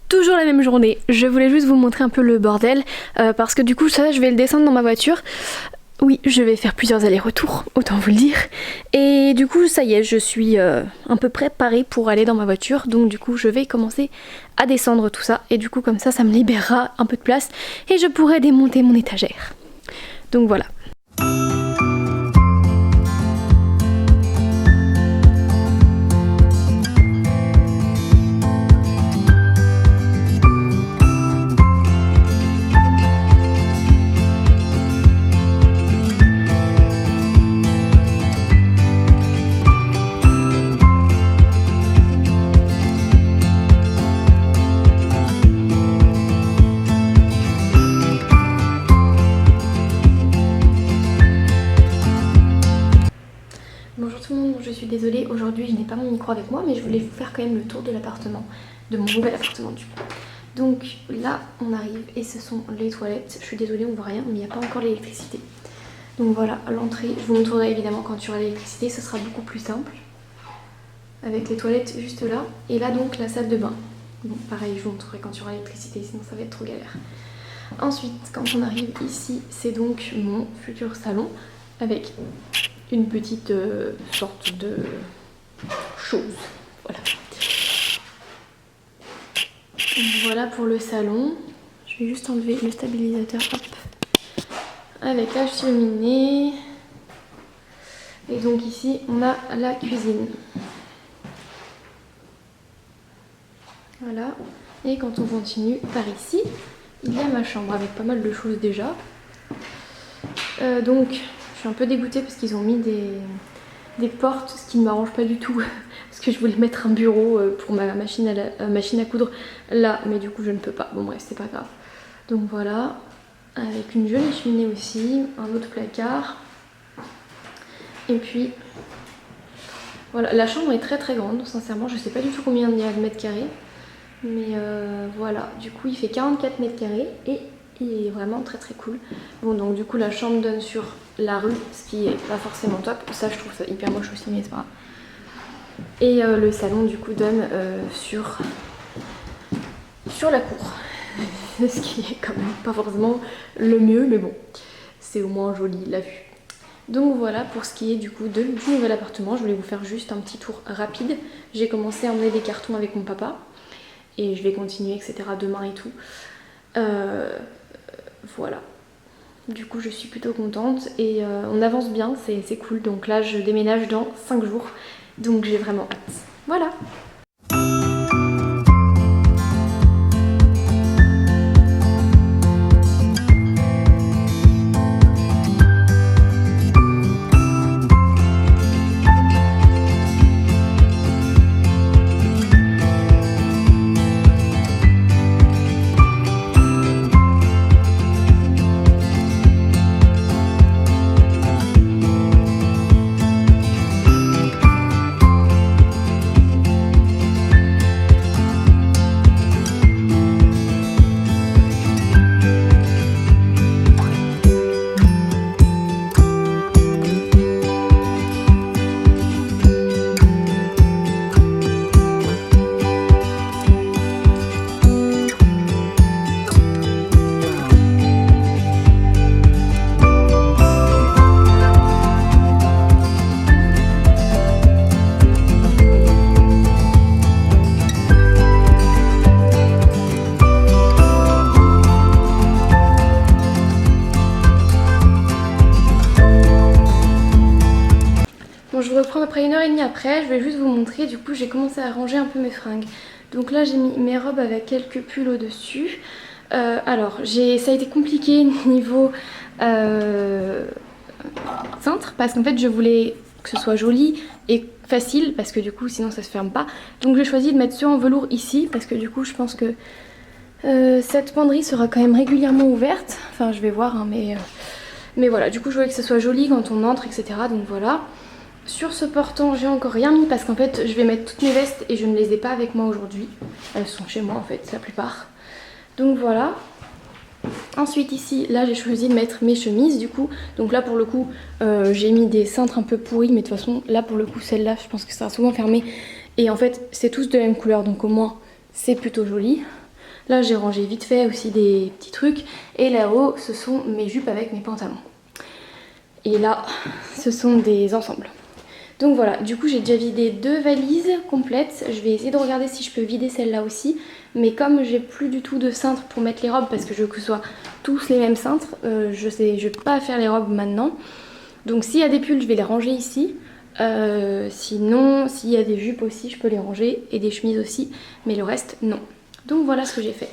Toujours la même journée, je voulais juste vous montrer un peu le bordel parce que du coup ça je vais le descendre dans ma voiture. Oui, je vais faire plusieurs allers-retours, autant vous le dire. Et du coup ça y est, je suis un peu préparée pour aller dans ma voiture. Donc du coup je vais commencer à descendre tout ça. Et du coup comme ça me libérera un peu de place et je pourrai démonter mon étagère. Donc voilà. Bonjour tout le monde, je suis désolée, aujourd'hui je n'ai pas mon micro avec moi mais je voulais vous faire quand même le tour de l'appartement, de mon nouvel appartement du coup. Donc là on arrive et ce sont les toilettes, je suis désolée on voit rien mais il n'y a pas encore l'électricité. Donc voilà l'entrée, je vous montrerai évidemment quand il y aura l'électricité, ce sera beaucoup plus simple. Avec les toilettes juste là et là donc la salle de bain. Bon pareil je vous montrerai quand il y aura l'électricité sinon ça va être trop galère. Ensuite quand on arrive ici c'est donc mon futur salon avec une petite sorte de chose, voilà. Voilà pour le salon. Je vais juste enlever le stabilisateur, hop, avec la cheminée. Et donc ici on a la cuisine. Voilà. Et quand on continue par ici, il y a ma chambre avec pas mal de choses déjà. Donc je suis un peu dégoûtée parce qu'ils ont mis des portes, ce qui ne m'arrange pas du tout. Parce que je voulais mettre un bureau pour ma machine à coudre là, mais du coup je ne peux pas. Bon bref, c'est pas grave. Donc voilà, avec une jolie cheminée aussi, un autre placard. Et puis voilà, la chambre est très très grande, sincèrement, je sais pas du tout combien il y a de mètres carrés. Mais voilà, du coup il fait 44 mètres carrés et il est vraiment très très cool. Bon donc du coup la chambre donne sur la rue, ce qui est pas forcément top. Ça je trouve ça hyper moche aussi mais c'est pas grave. Et le salon du coup donne sur la cour. Ce qui est quand même pas forcément le mieux mais bon, c'est au moins joli la vue. Donc voilà pour ce qui est du coup du nouvel appartement. Je voulais vous faire juste un petit tour rapide. J'ai commencé à emmener des cartons avec mon papa. Et je vais continuer etc. demain et tout. Voilà. Du coup je suis plutôt contente et on avance bien, c'est cool. Donc là je déménage dans 5 jours. Donc j'ai vraiment hâte. Voilà. Bon, je vous reprends après 1h30 après, je vais juste vous montrer, du coup j'ai commencé à ranger un peu mes fringues. Donc là j'ai mis mes robes avec quelques pulls au dessus. Alors ça a été compliqué niveau cintre parce qu'en fait je voulais que ce soit joli et facile parce que du coup sinon ça se ferme pas. Donc j'ai choisi de mettre ceux en velours ici parce que du coup je pense que cette penderie sera quand même régulièrement ouverte. Enfin je vais voir hein, mais voilà, du coup je voulais que ce soit joli quand on entre etc. Donc voilà. Sur ce portant j'ai encore rien mis parce qu'en fait je vais mettre toutes mes vestes et je ne les ai pas avec moi aujourd'hui. Elles sont chez moi en fait la plupart. Donc voilà. Ensuite ici, là j'ai choisi de mettre mes chemises du coup. Donc là pour le coup j'ai mis des cintres un peu pourris mais de toute façon là pour le coup celle-là je pense que ça sera souvent fermé. Et en fait c'est tous de la même couleur donc au moins c'est plutôt joli. Là j'ai rangé vite fait aussi des petits trucs. Et là-haut ce sont mes jupes avec mes pantalons. Et là ce sont des ensembles. Donc voilà, du coup j'ai déjà vidé 2 valises complètes. Je vais essayer de regarder si je peux vider celle-là aussi. Mais comme j'ai plus du tout de cintres pour mettre les robes, parce que je veux que ce soit tous les mêmes cintres, je vais pas faire les robes maintenant. Donc s'il y a des pulls, je vais les ranger ici. Sinon, s'il y a des jupes aussi, je peux les ranger. Et des chemises aussi, mais le reste, non. Donc voilà ce que j'ai fait.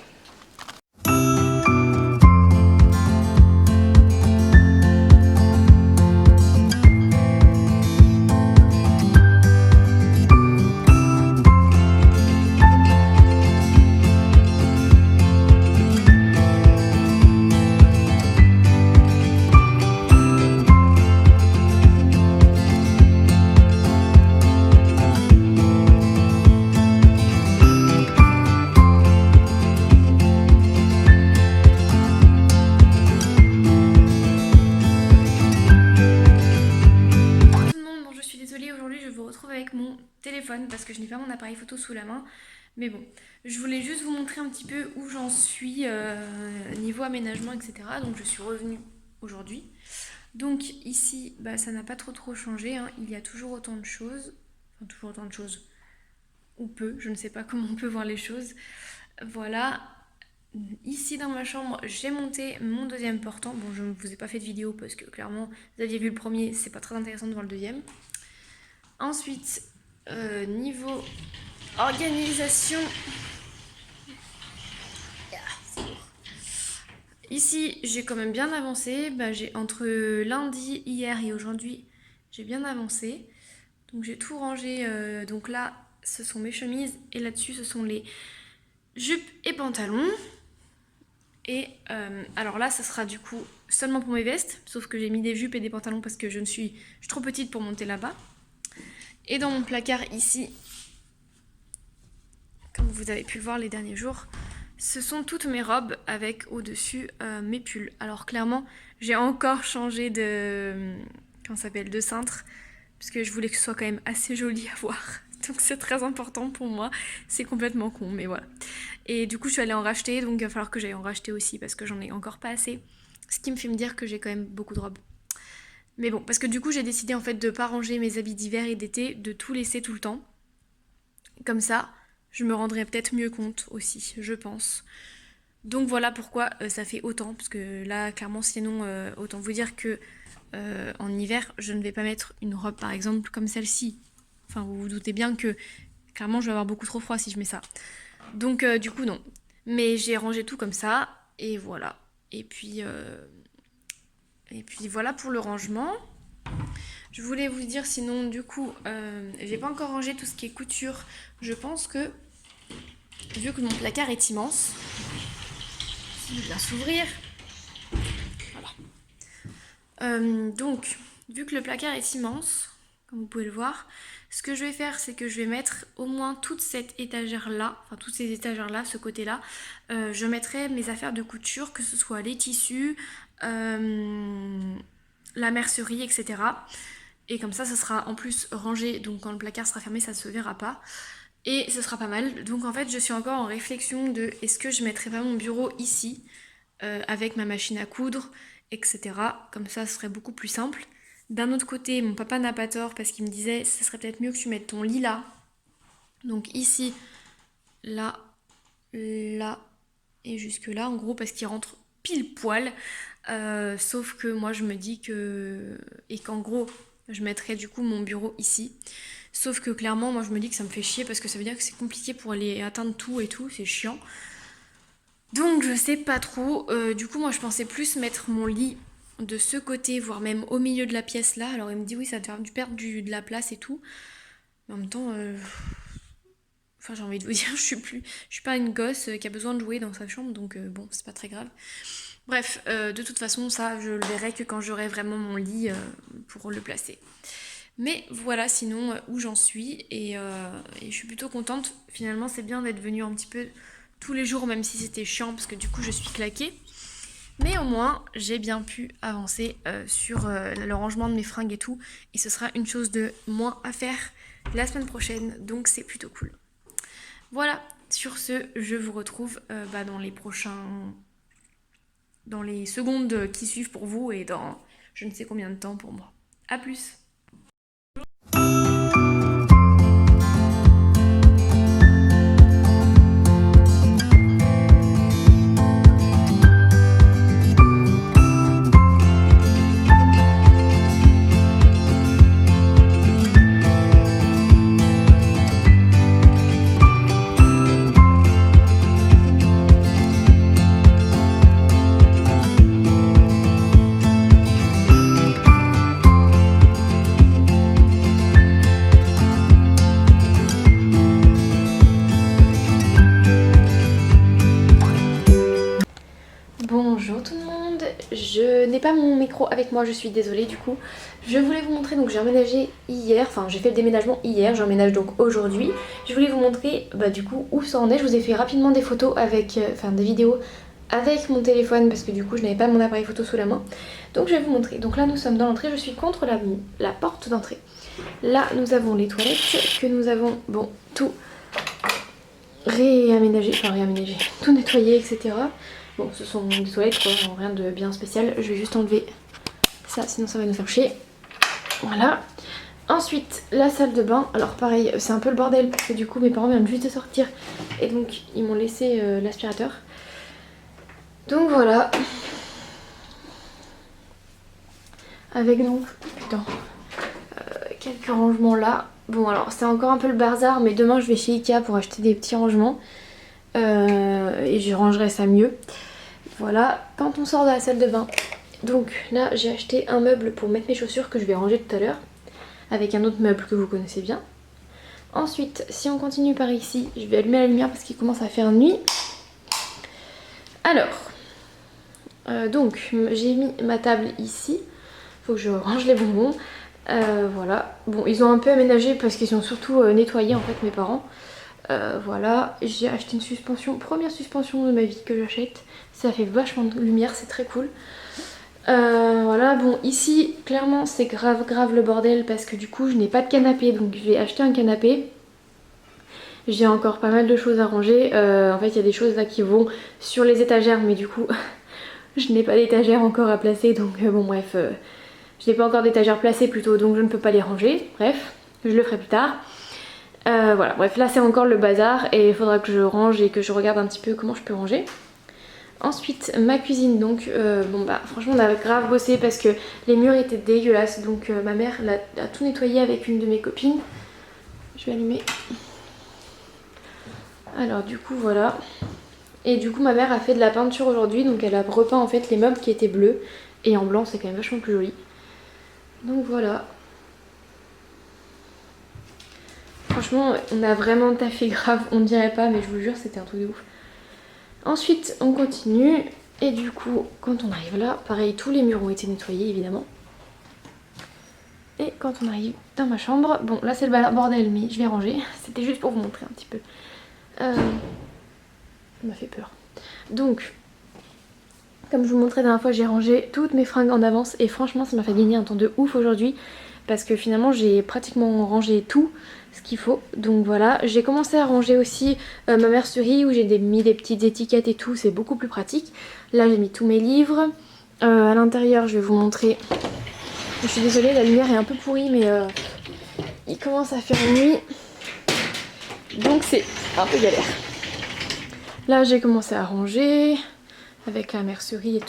Parce que je n'ai pas mon appareil photo sous la main, mais bon, je voulais juste vous montrer un petit peu où j'en suis niveau aménagement, etc. Donc je suis revenue aujourd'hui. Donc ici, bah, ça n'a pas trop changé, hein. Il y a toujours autant de choses, enfin toujours autant de choses, ou peu, je ne sais pas comment on peut voir les choses. Voilà. Ici dans ma chambre, j'ai monté mon deuxième portant. Bon, je ne vous ai pas fait de vidéo parce que clairement, vous aviez vu le premier, c'est pas très intéressant de voir le deuxième. Ensuite, niveau organisation, ici j'ai quand même bien avancé. Bah, j'ai entre lundi, hier et aujourd'hui, j'ai bien avancé. Donc j'ai tout rangé. Donc là, ce sont mes chemises et là-dessus, ce sont les jupes et pantalons. Et alors là, ça sera du coup seulement pour mes vestes, sauf que j'ai mis des jupes et des pantalons parce que je suis trop petite pour monter là-bas. Et dans mon placard ici, comme vous avez pu le voir les derniers jours, ce sont toutes mes robes avec au-dessus mes pulls. Alors clairement, j'ai encore changé de, de cintre, parce que je voulais que ce soit quand même assez joli à voir. Donc c'est très important pour moi, c'est complètement con, mais voilà. Et du coup je suis allée en racheter, donc il va falloir que j'aille en racheter aussi, parce que j'en ai encore pas assez. Ce qui me fait me dire que j'ai quand même beaucoup de robes. Mais bon, parce que du coup j'ai décidé en fait de pas ranger mes habits d'hiver et d'été, de tout laisser tout le temps. Comme ça, je me rendrai peut-être mieux compte aussi, je pense. Donc voilà pourquoi ça fait autant, parce que là clairement sinon autant vous dire que en hiver je ne vais pas mettre une robe par exemple comme celle-ci. Enfin vous vous doutez bien que clairement je vais avoir beaucoup trop froid si je mets ça. Donc du coup non. Mais j'ai rangé tout comme ça et voilà. Et puis voilà pour le rangement. Je voulais vous dire sinon du coup j'ai pas encore rangé tout ce qui est couture. Je pense que vu que mon placard est immense, il va bien s'ouvrir. Voilà. Donc vu que le placard est immense, comme vous pouvez le voir, ce que je vais faire c'est que je vais mettre au moins toute cette étagère là, enfin toutes ces étagères là, ce côté là, je mettrai mes affaires de couture, que ce soit les tissus, la mercerie, etc. Et comme ça sera en plus rangé, donc quand le placard sera fermé ça ne se verra pas. Et ce sera pas mal. Donc en fait je suis encore en réflexion de est-ce que je mettrai pas mon bureau ici avec ma machine à coudre, etc. Comme ça ce serait beaucoup plus simple. D'un autre côté mon papa n'a pas tort parce qu'il me disait ce serait peut-être mieux que tu mettes ton lit là. Donc ici, là, là et jusque là en gros parce qu'il rentre pile poil. Sauf que moi je me dis que... Et qu'en gros je mettrais du coup mon bureau ici. Sauf que clairement moi je me dis que ça me fait chier parce que ça veut dire que c'est compliqué pour aller atteindre tout et tout, c'est chiant. Donc je sais pas trop. Du coup moi je pensais plus mettre mon lit de ce côté, voire même au milieu de la pièce là. Alors il me dit oui ça va te faire perdre de la place et tout. Mais en même temps... Enfin, j'ai envie de vous dire, je suis pas une gosse qui a besoin de jouer dans sa chambre, donc bon, c'est pas très grave. Bref, de toute façon, ça, je le verrai que quand j'aurai vraiment mon lit pour le placer. Mais voilà, sinon, où j'en suis, et je suis plutôt contente. Finalement, c'est bien d'être venue un petit peu tous les jours, même si c'était chiant, parce que du coup, je suis claquée. Mais au moins, j'ai bien pu avancer sur le rangement de mes fringues et tout, et ce sera une chose de moins à faire la semaine prochaine, donc c'est plutôt cool. Voilà, sur ce, je vous retrouve dans les secondes qui suivent pour vous et dans je ne sais combien de temps pour moi. A plus! Bonjour tout le monde, je n'ai pas mon micro avec moi, je suis désolée du coup. Je voulais vous montrer, donc j'ai emménagé hier, enfin j'ai fait le déménagement hier, j'emménage donc aujourd'hui. Je voulais vous montrer du coup où ça en est, je vous ai fait rapidement des photos avec, des vidéos avec mon téléphone parce que du coup je n'avais pas mon appareil photo sous la main. Donc je vais vous montrer, donc là nous sommes dans l'entrée, je suis contre la porte d'entrée. Là nous avons les toilettes que nous avons, tout réaménagé, tout nettoyé etc. Bon, ce sont des toilettes quoi, rien de bien spécial. Je vais juste enlever ça, sinon ça va nous faire chier. Voilà. Ensuite, la salle de bain. Alors pareil, c'est un peu le bordel parce que du coup mes parents viennent juste de sortir. Et donc ils m'ont laissé l'aspirateur. Donc voilà. Avec donc, quelques rangements là. Bon alors c'est encore un peu le bazar, mais demain je vais chez Ikea pour acheter des petits rangements. Et je rangerai ça mieux. Voilà, quand on sort de la salle de bain, donc là j'ai acheté un meuble pour mettre mes chaussures que je vais ranger tout à l'heure avec un autre meuble que vous connaissez bien. Ensuite, si on continue par ici, je vais allumer la lumière parce qu'il commence à faire nuit. Alors, donc j'ai mis ma table ici, faut que je range les bonbons. Voilà, bon ils ont un peu aménagé parce qu'ils sont surtout nettoyés en fait mes parents. Voilà, j'ai acheté une suspension, première suspension de ma vie que j'achète. Ça fait vachement de lumière, c'est très cool. Voilà, bon ici clairement c'est grave le bordel parce que du coup je n'ai pas de canapé, donc je vais acheter un canapé. J'ai encore pas mal de choses à ranger. En fait il y a des choses là qui vont sur les étagères, mais du coup je n'ai pas d'étagère encore à placer, donc bon bref, je n'ai pas encore d'étagère placée plutôt, donc je ne peux pas les ranger. Bref, je le ferai plus tard. Voilà, bref là c'est encore le bazar et il faudra que je range et que je regarde un petit peu comment je peux ranger. Ensuite ma cuisine, donc franchement on a grave bossé parce que les murs étaient dégueulasses, donc ma mère a tout nettoyé avec une de mes copines. Je vais allumer. Alors du coup voilà, et du coup ma mère a fait de la peinture aujourd'hui, donc elle a repeint en fait les meubles qui étaient bleus et en blanc, c'est quand même vachement plus joli. Donc voilà. Franchement, on a vraiment taffé grave, on dirait pas, mais je vous jure, c'était un truc de ouf. Ensuite, on continue. Et du coup, quand on arrive là, pareil, tous les murs ont été nettoyés, évidemment. Et quand on arrive dans ma chambre, bon, là c'est le bordel, mais je vais ranger. C'était juste pour vous montrer un petit peu. Ça m'a fait peur. Donc, comme je vous montrais la dernière fois, j'ai rangé toutes mes fringues en avance. Et franchement, ça m'a fait gagner un temps de ouf aujourd'hui. Parce que finalement, j'ai pratiquement rangé tout ce qu'il faut. Donc voilà, j'ai commencé à ranger aussi ma mercerie où j'ai mis des petites étiquettes et tout, c'est beaucoup plus pratique. Là j'ai mis tous mes livres. À l'intérieur je vais vous montrer. Je suis désolée, la lumière est un peu pourrie, mais il commence à faire nuit. Donc c'est un peu galère. Là j'ai commencé à ranger avec la mercerie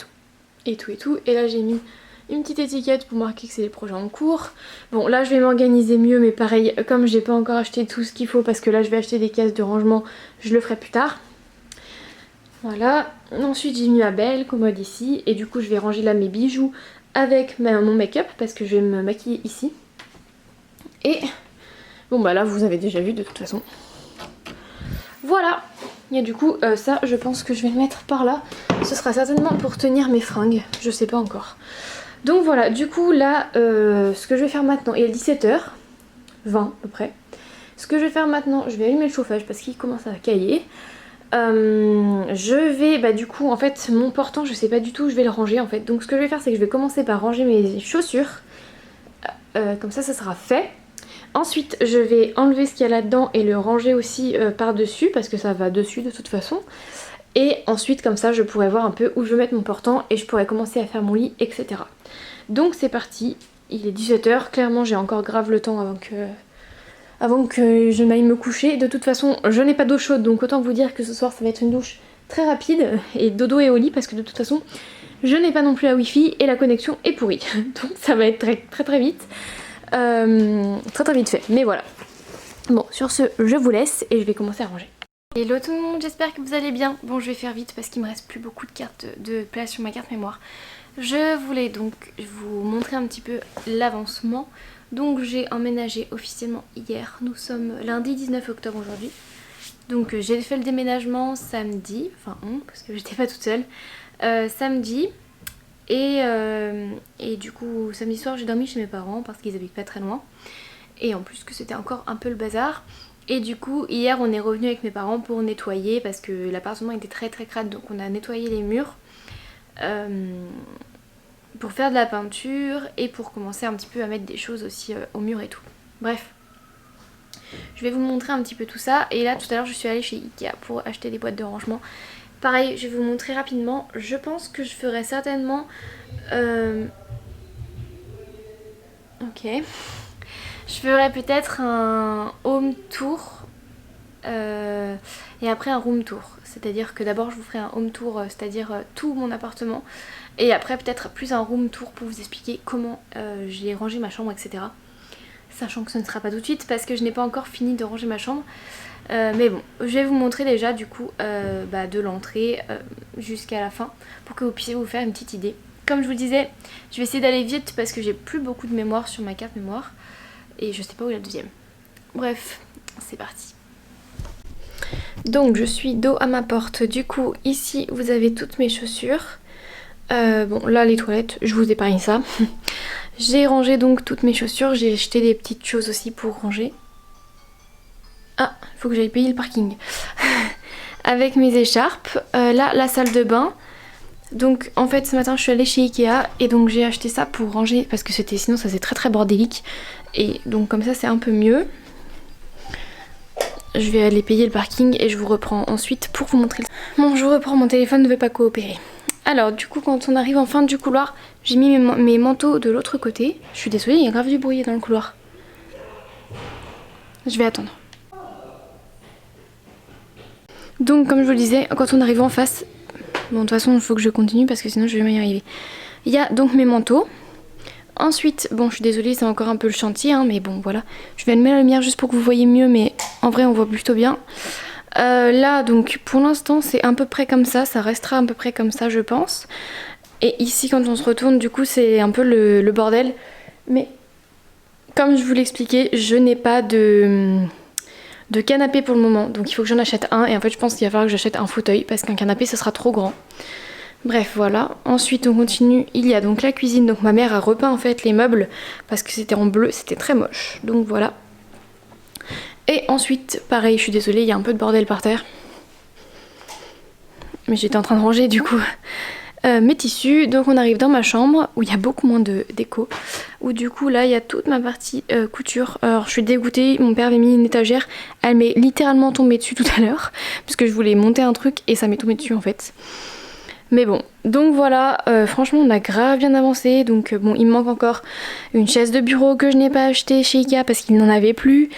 et tout. Et là j'ai mis une petite étiquette pour marquer que c'est des projets en cours. Bon là je vais m'organiser mieux, mais pareil, comme j'ai pas encore acheté tout ce qu'il faut parce que là je vais acheter des caisses de rangement, je le ferai plus tard. Voilà, ensuite j'ai mis ma belle commode ici et du coup je vais ranger là mes bijoux avec mon make-up parce que je vais me maquiller ici. Et bon bah là vous avez déjà vu de toute façon. Voilà. Et du coup ça je pense que je vais le mettre par là. Ce sera certainement pour tenir mes fringues, je sais pas encore. Donc voilà, du coup là ce que je vais faire maintenant, il est 17h20 à peu près. Ce que je vais faire maintenant, je vais allumer le chauffage parce qu'il commence à cailler. Je vais, du coup en fait mon portant je sais pas du tout, je vais le ranger en fait. Donc ce que je vais faire c'est que je vais commencer par ranger mes chaussures. Comme ça sera fait. Ensuite je vais enlever ce qu'il y a là-dedans et le ranger aussi par-dessus parce que ça va dessus de toute façon. Et ensuite comme ça je pourrais voir un peu où je veux mettre mon portant et je pourrais commencer à faire mon lit, etc. Donc c'est parti, il est 17 h, clairement j'ai encore grave le temps avant que je m'aille me coucher. De toute façon je n'ai pas d'eau chaude donc autant vous dire que ce soir ça va être une douche très rapide et dodo et au lit parce que de toute façon je n'ai pas non plus la wifi et la connexion est pourrie. Donc ça va être très vite. Très vite fait, mais voilà. Bon, sur ce, je vous laisse et je vais commencer à ranger. Hello tout le monde, j'espère que vous allez bien. Bon, je vais faire vite parce qu'il me reste plus beaucoup de cartes de place sur ma carte mémoire. Je voulais donc vous montrer un petit peu l'avancement. Donc j'ai emménagé officiellement hier. Nous sommes lundi 19 octobre aujourd'hui. Donc j'ai fait le déménagement samedi, enfin parce que j'étais pas toute seule, samedi. Et du coup samedi soir j'ai dormi chez mes parents parce qu'ils habitent pas très loin. Et en plus que c'était encore un peu le bazar. Et du coup hier on est revenu avec mes parents pour nettoyer parce que l'appartement était très crade. Donc on a nettoyé les murs pour faire de la peinture et pour commencer un petit peu à mettre des choses aussi au mur et tout. Bref, je vais vous montrer un petit peu tout ça. Et là tout à l'heure je suis allée chez Ikea pour acheter des boîtes de rangement. Pareil, je vais vous montrer rapidement. Je pense que je ferai certainement... Ok. Je ferai peut-être un home tour et après un room tour. C'est-à-dire que d'abord je vous ferai un home tour, c'est-à-dire tout mon appartement. Et après peut-être plus un room tour pour vous expliquer comment j'ai rangé ma chambre, etc. Sachant que ce ne sera pas tout de suite parce que je n'ai pas encore fini de ranger ma chambre. Mais bon, je vais vous montrer déjà du coup de l'entrée jusqu'à la fin pour que vous puissiez vous faire une petite idée. Comme je vous disais, je vais essayer d'aller vite parce que j'ai plus beaucoup de mémoire sur ma carte mémoire et je sais pas où est la deuxième. Bref, c'est parti. Donc je suis dos à ma porte, du coup ici vous avez toutes mes chaussures. Bon là les toilettes, je vous épargne ça. J'ai rangé donc toutes mes chaussures, j'ai acheté des petites choses aussi pour ranger. Ah, il faut que j'aille payer le parking. Avec mes écharpes. Là, la salle de bain. Donc en fait ce matin je suis allée chez Ikea et donc j'ai acheté ça pour ranger parce que sinon ça faisait très bordélique. Et donc comme ça c'est un peu mieux. Je vais aller payer le parking et je vous reprends ensuite pour vous montrer. Bon, je reprends, mon téléphone ne veut pas coopérer. Alors du coup quand on arrive en fin du couloir, j'ai mis mes manteaux de l'autre côté. Je suis désolée, il y a grave du bruit dans le couloir. Je vais attendre. Donc comme je vous le disais, quand on arrive en face, bon de toute façon il faut que je continue parce que sinon je vais jamais y arriver. Il y a donc mes manteaux. Ensuite, bon je suis désolée c'est encore un peu le chantier hein, mais bon voilà. Je vais allumer la lumière juste pour que vous voyez mieux mais en vrai on voit plutôt bien. Là donc pour l'instant c'est à peu près comme ça restera à peu près comme ça je pense. Et ici quand on se retourne du coup c'est un peu le bordel. Mais comme je vous l'expliquais, je n'ai pas de canapé pour le moment, donc il faut que j'en achète un et en fait je pense qu'il va falloir que j'achète un fauteuil parce qu'un canapé ce sera trop grand. Bref voilà, ensuite on continue, il y a donc la cuisine, donc ma mère a repeint en fait les meubles parce que c'était en bleu, c'était très moche, donc voilà. Et ensuite pareil, je suis désolée, il y a un peu de bordel par terre. Mais j'étais en train de ranger du coup mes tissus, donc on arrive dans ma chambre où il y a beaucoup moins de déco, où du coup là il y a toute ma partie couture. Alors je suis dégoûtée, mon père avait mis une étagère, elle m'est littéralement tombée dessus tout à l'heure parce que je voulais monter un truc et ça m'est tombé dessus en fait. Mais bon, donc voilà, franchement on a grave bien avancé, donc bon il me manque encore une chaise de bureau que je n'ai pas achetée chez Ikea parce qu'il n'en avait plus,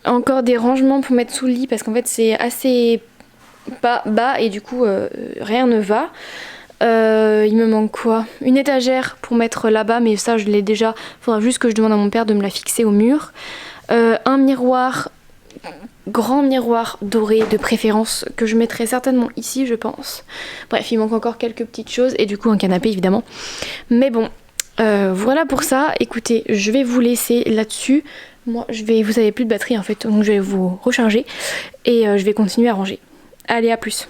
encore des rangements pour mettre sous le lit parce qu'en fait c'est assez bas et du coup rien ne va. Il me manque quoi? Une étagère pour mettre là-bas mais ça je l'ai déjà, faudra juste que je demande à mon père de me la fixer au mur. Un miroir, grand miroir doré de préférence que je mettrai certainement ici je pense. Bref il manque encore quelques petites choses et du coup un canapé évidemment. Mais bon voilà pour ça, écoutez je vais vous laisser là-dessus. Moi vous avez plus de batterie en fait donc je vais vous recharger et je vais continuer à ranger. Allez à plus.